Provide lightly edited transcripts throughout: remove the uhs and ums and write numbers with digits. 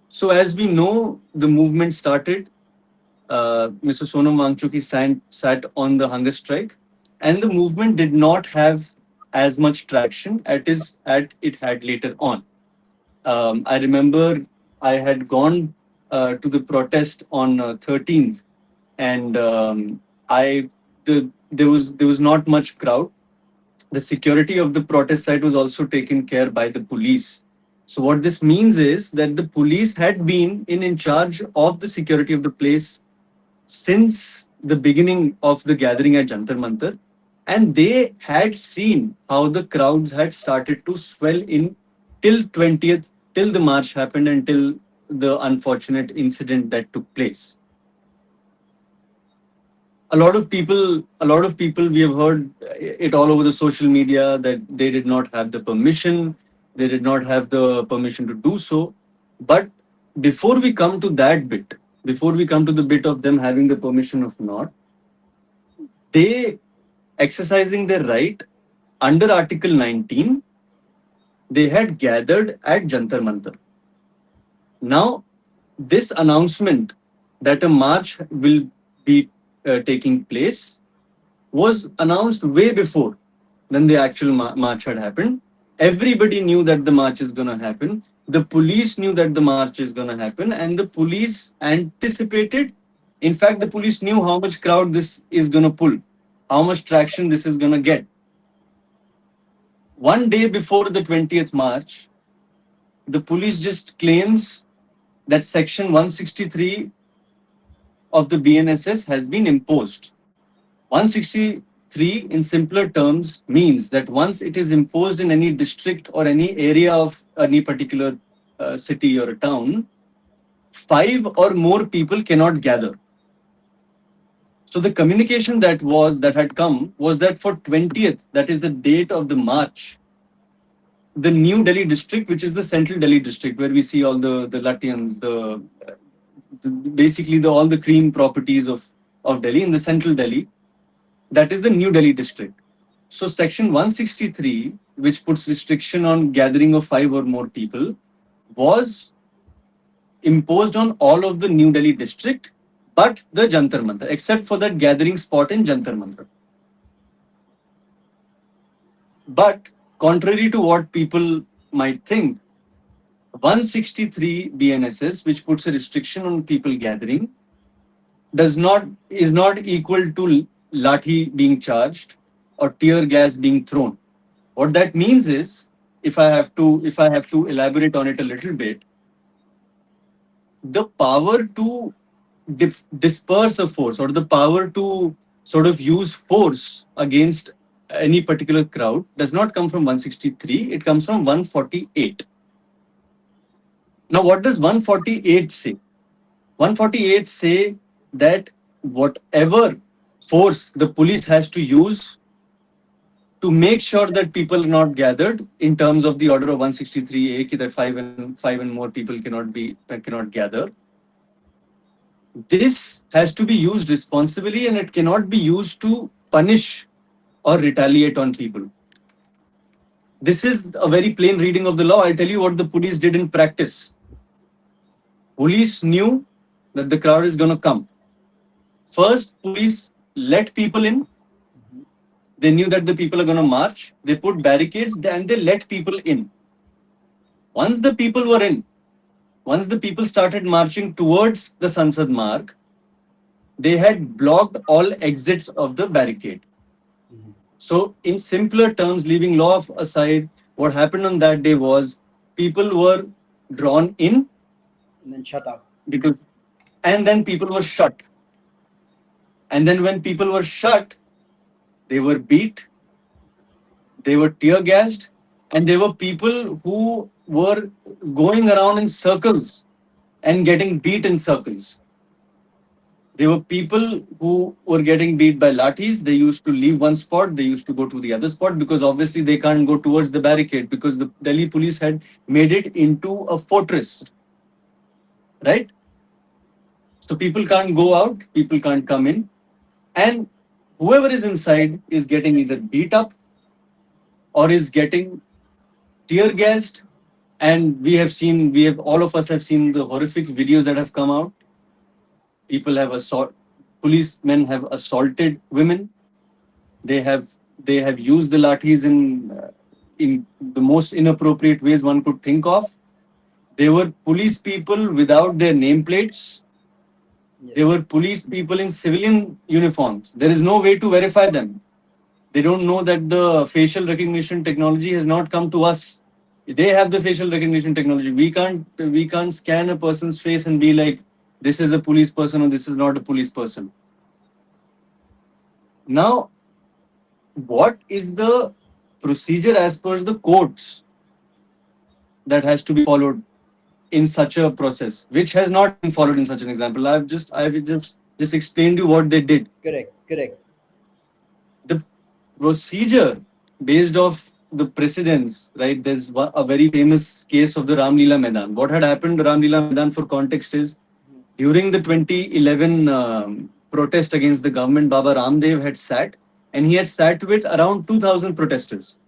So as we know, the movement started. Mr. Sonam Wangchuki sat on the hunger strike, and the movement did not have as much traction at it had later on. I remember I had gone to the protest on 13th, and there was not much crowd. The security of the protest site was also taken care by the police. So what this means is that the police had been in charge of the security of the place since the beginning of the gathering at Jantar Mantar, and they had seen how the crowds had started to swell in till 20th, till the march happened, until the unfortunate incident that took place. A lot of people we have heard it all over the social media that they did not have the permission, they did not have the permission to do so. But before we come to that bit, before we come to the bit of them having the permission of not, they exercising their right under Article 19, they had gathered at Jantar Mantar. Now, this announcement that a march will be taking place was announced way before than the actual march had happened. Everybody knew that the march is going to happen. The police knew that the march is going to happen, and the police anticipated. In fact, the police knew how much crowd this is going to pull, how much traction this is going to get. One day before the 20th March, the police just claims that Section 163 of the BNSS has been imposed. 163, in simpler terms, means that once it is imposed in any district or any area of any particular city or a town, five or more people cannot gather. So the communication that had come was that for 20th, that is the date of the march, the New Delhi district, which is the central Delhi district, where we see all the Lutyens, basically all the cream properties of Delhi in the central Delhi, that is the New Delhi district. So Section 163, which puts restriction on gathering of five or more people, was imposed on all of the New Delhi district, but the Jantar Mantar, except for that gathering spot in Jantar Mantar. But contrary to what people might think, 163 BNSS, which puts a restriction on people gathering, is not equal to lathi being charged or tear gas being thrown. What that means is, if I have to elaborate on it a little bit, the power to disperse a force, or the power to sort of use force against any particular crowd, does not come from 163, it comes from 148. Now, what does 148 say? 148 say that whatever force the police has to use to make sure that people are not gathered in terms of the order of 163A, that five and more people cannot gather. This has to be used responsibly, and it cannot be used to punish or retaliate on people. This is a very plain reading of the law. I'll tell you what the police did in practice. Police knew that the crowd is going to come. First, police let people in. They knew that the people are going to march. They put barricades and they let people in. Once the people were in, once the people started marching towards the Sansad Marg, they had blocked all exits of the barricade. So, in simpler terms, leaving law aside, what happened on that day was people were drawn in and then shut out. And then people were shut. And then when people were shut, they were beat, they were tear gassed, and there were people who were going around in circles and getting beat in circles. There were people who were getting beat by lathis. They used to leave one spot, they used to go to the other spot, because obviously they can't go towards the barricade because the Delhi police had made it into a fortress. Right? So people can't go out, people can't come in, and whoever is inside is getting either beat up or is getting tear gassed And we have all of us have seen the horrific videos that have come out. People have policemen have assaulted women. They have they have used the lathis in the most inappropriate ways one could think of. They were police people without their nameplates. They Yes. were police people in civilian uniforms. There is no way to verify them. They don't know that the facial recognition technology has not come to us. They have the facial recognition technology. We can't scan a person's face and be like, this is a police person or this is not a police person. Now, what is the procedure as per the courts that has to be followed in such a process, which has not been followed in such an example? I've just explained you what they did. Correct. Correct. The procedure based off the precedents, right? There's a very famous case of the Ram Leela Maidan. What had happened, Ram Leela Maidan, for context, is during the 2011 protest against the government, Baba Ramdev had sat, and he had sat with around 2,000 protesters.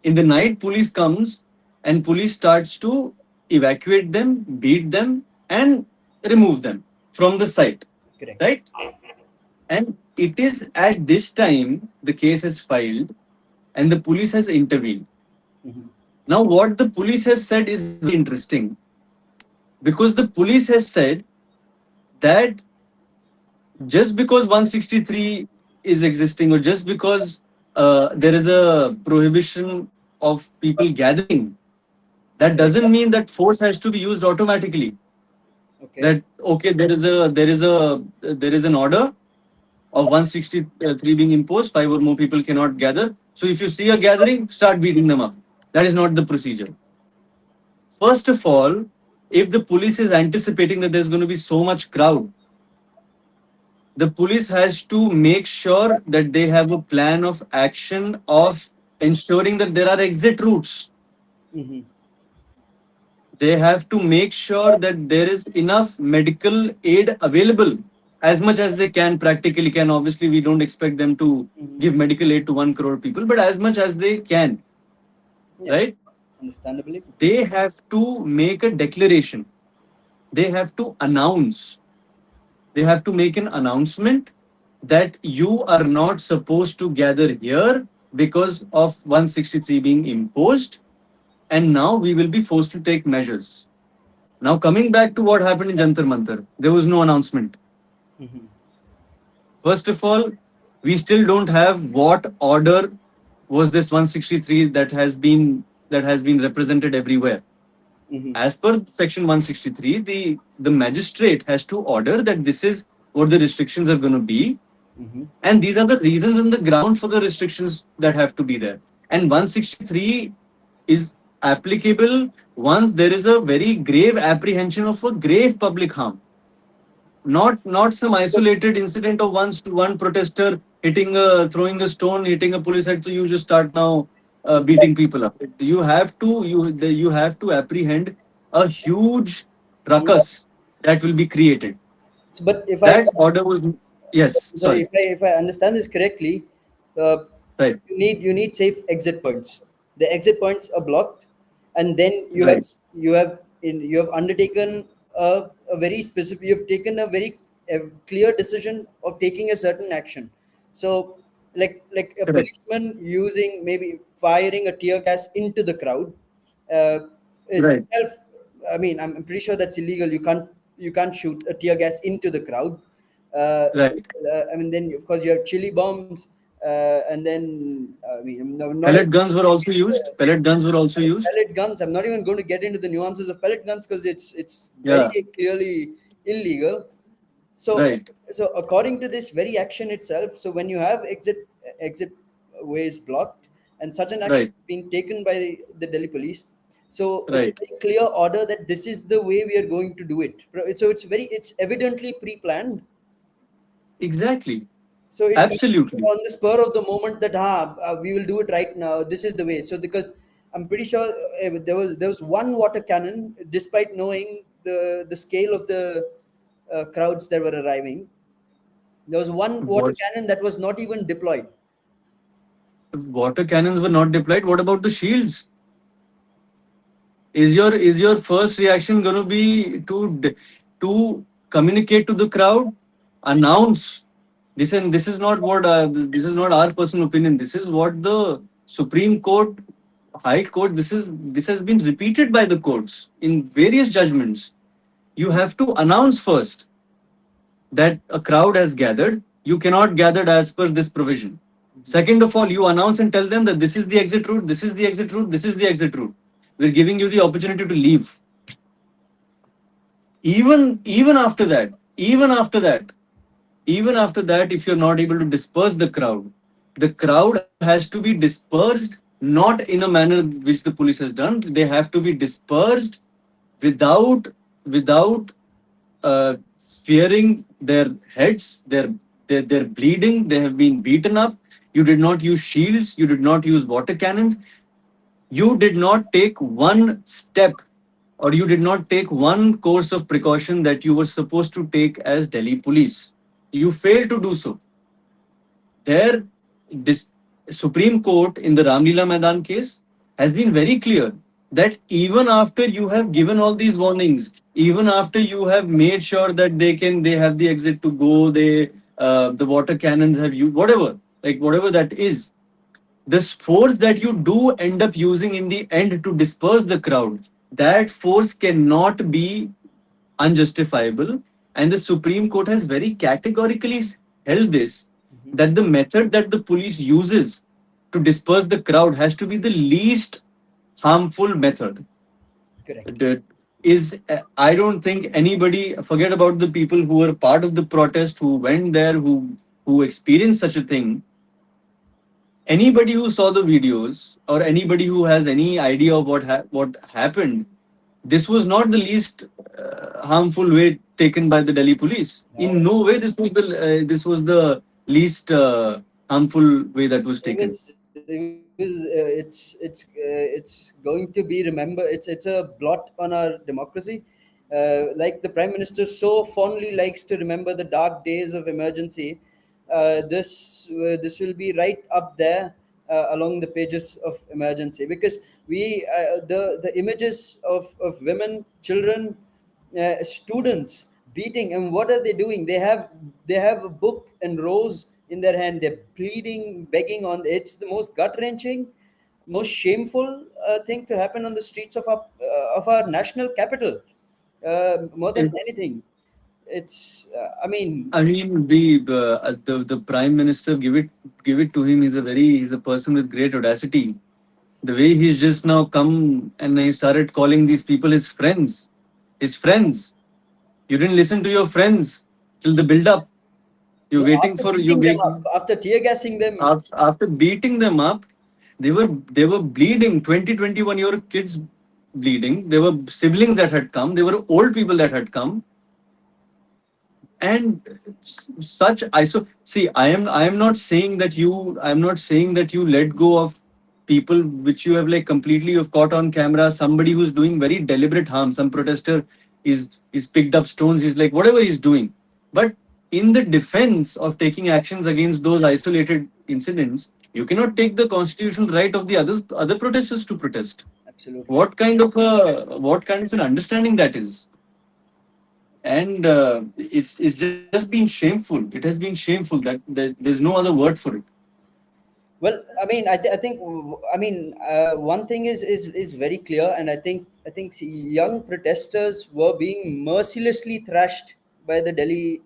In the night, police comes and police starts to evacuate them, beat them, and remove them from the site, Correct. right? And it is at this time the case is filed and the police has intervened. Mm-hmm. Now, what the police has said is very interesting, because the police has said that just because 163 is existing, or just because there is a prohibition of people gathering, that Correct. doesn't mean that force has to be used automatically. Okay. That okay, there is an order of 163 being imposed, five or more people cannot gather. So if you see a gathering, start beating them up. That is not the procedure. First of all, if the police is anticipating that there's going to be so much crowd, the police has to make sure that they have a plan of action of ensuring that there are exit routes. Mm-hmm. They have to make sure that there is enough medical aid available as much as they can, practically can. Obviously, we don't expect them to Mm-hmm. give medical aid to 1 crore people, but as much as they can, Yeah. right? Understandably. They have to make a declaration. They have to announce. They have to make an announcement that you are not supposed to gather here because of 163 being imposed, and now we will be forced to take measures. Now, coming back to what happened in Jantar Mantar, there was no announcement. Mm-hmm. First of all, we still don't have what order was this 163 that has been represented everywhere. Mm-hmm. As per section 163, the magistrate has to order that this is what the restrictions are going to be, Mm-hmm. and these are the reasons and the ground for the restrictions that have to be there. And 163 is applicable once there is a very grave apprehension of a grave public harm, not some isolated incident of one protester throwing a stone, hitting a police head. So you just start now beating people up. You have to apprehend a huge Yeah. ruckus that will be created. So, but if I That order was, yes, sorry, sorry, if I understand this correctly, uh, right, you need safe exit points. The exit points are blocked, and then right, you have undertaken a very specific. You have taken a clear decision of taking a certain action. So, like a correct, policeman using maybe firing a tear gas into the crowd uh, is right, itself. I mean, I'm pretty sure that's illegal. You can't shoot a tear gas into the crowd. So, right. I mean, then of course you have chili bombs, and then I mean, no, not Pellet even guns were also used. Pellet guns were also used. pellet guns. I'm not even going to get into the nuances of pellet guns because it's very Yeah, clearly illegal. So, right, so according to this very action itself, so when you have exit ways blocked and such an action right, is being taken by the Delhi police, so it's a right. very clear order that this is the way we are going to do it. So it's evidently pre-planned. Exactly. So it can't be Absolutely. on the spur of the moment that we will do it right now. This is the way. So because I'm pretty sure there was one water cannon, despite knowing the scale of the crowds that were arriving. There was one water What cannon that was not even deployed. water cannons were not deployed? What about the shields? Is your first reaction going to be to communicate to the crowd, announce this? And this is not what this is not our personal opinion. This is what the Supreme Court, High Court. This has been repeated by the courts in various judgments. You have to announce first that a crowd has gathered. You cannot gather as per this provision. Second of all, you announce and tell them that this is the exit route, this is the exit route, this is the exit route. We're giving you the opportunity to leave. Even after that, even after that, if you're not able to disperse the crowd has to be dispersed not in a manner which the police has done. They have to be dispersed without without fearing their heads. They're bleeding. They have been beaten up. You did not use shields. You did not use water cannons. You did not take one step, or you did not take one course of precaution that you were supposed to take as Delhi police. You failed to do so. Their dis- Supreme Court in the Ramlila Maidan case has been very clear that even after you have given all these warnings, even after you have made sure that they have the exit to go, the water cannons have you whatever, like whatever that is, this force that you do end up using in the end to disperse the crowd, that force cannot be unjustifiable. And the Supreme Court has very categorically held this, Mhm. that the method that the police uses to disperse the crowd has to be the least harmful method. Correct. That is, I don't think anybody, forget about the people who were part of the protest, who went there, who experienced such a thing. Anybody who saw the videos, or anybody who has any idea of what happened, this was not the least harmful way taken by the Delhi police. No, In no way this was the least harmful way that was taken. it's going to be remember. It's a blot on our democracy. Like the prime minister so fondly likes to remember the dark days of emergency. This will be right up there along the pages of emergency, because the images of women, children, students beating, and what are they doing? They have a book and rose in their hand. They're pleading, begging on. It's the most gut wrenching, most shameful thing to happen on the streets of our national capital. More than It's, anything, it's I mean, I mean, the prime minister, give it to him. He's a person with great audacity. The way he's just now come and he started calling these people his friends. His friends. You didn't listen to your friends till the build up. You're no, waiting after for you beating them wait up, after tear gassing them. after beating them up. They were bleeding. 20, 21 year kids bleeding. There were siblings that had come. There were old people that had come. And such iso see, I am not saying that you let go of people which you have like completely you've caught on camera, somebody who's doing very deliberate harm. Some protester is picked up stones, he's like whatever he's doing. But in the defense of taking actions against those isolated incidents, you cannot take the constitutional right of the other protesters to protest. Absolutely. What kind of an understanding that is? And it's just been shameful. It has been shameful. That there's no other word for it. Well, I mean, I think, I mean, one thing is very clear, and I think young protesters were being mercilessly thrashed by the Delhi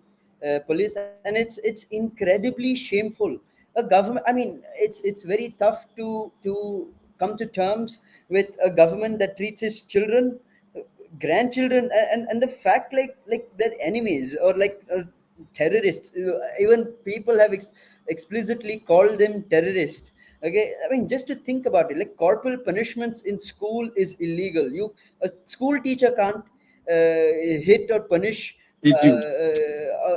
police, and it's incredibly shameful. A government, I mean, it's very tough to come to terms with a government that treats its children, grandchildren, and the fact, like they're enemies, or like terrorists. Even people have explicitly called them terrorists. Okay, I mean, just to think about it, like corporal punishments in school is illegal. A school teacher can't hit or punish Hit you.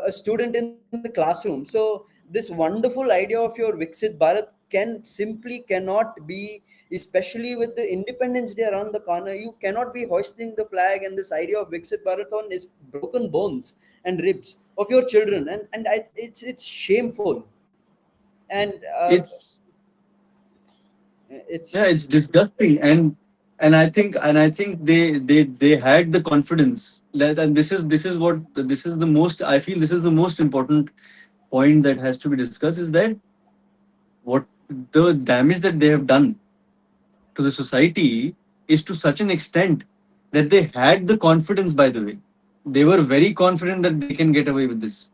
a student in the classroom. So this wonderful idea of your Viksit Bharat cannot be, especially with the Independence Day around the corner. You cannot be hoisting the flag, and this idea of Viksit Bharat on is broken bones and ribs of your children, it's shameful. And It's yeah, it's it's disgusting. And I think they had the confidence. And this is what this is the most, I feel this is the most important point that has to be discussed, is that what the damage that they have done to the society is to such an extent that they had the confidence. By the way, they were very confident that they can get away with this.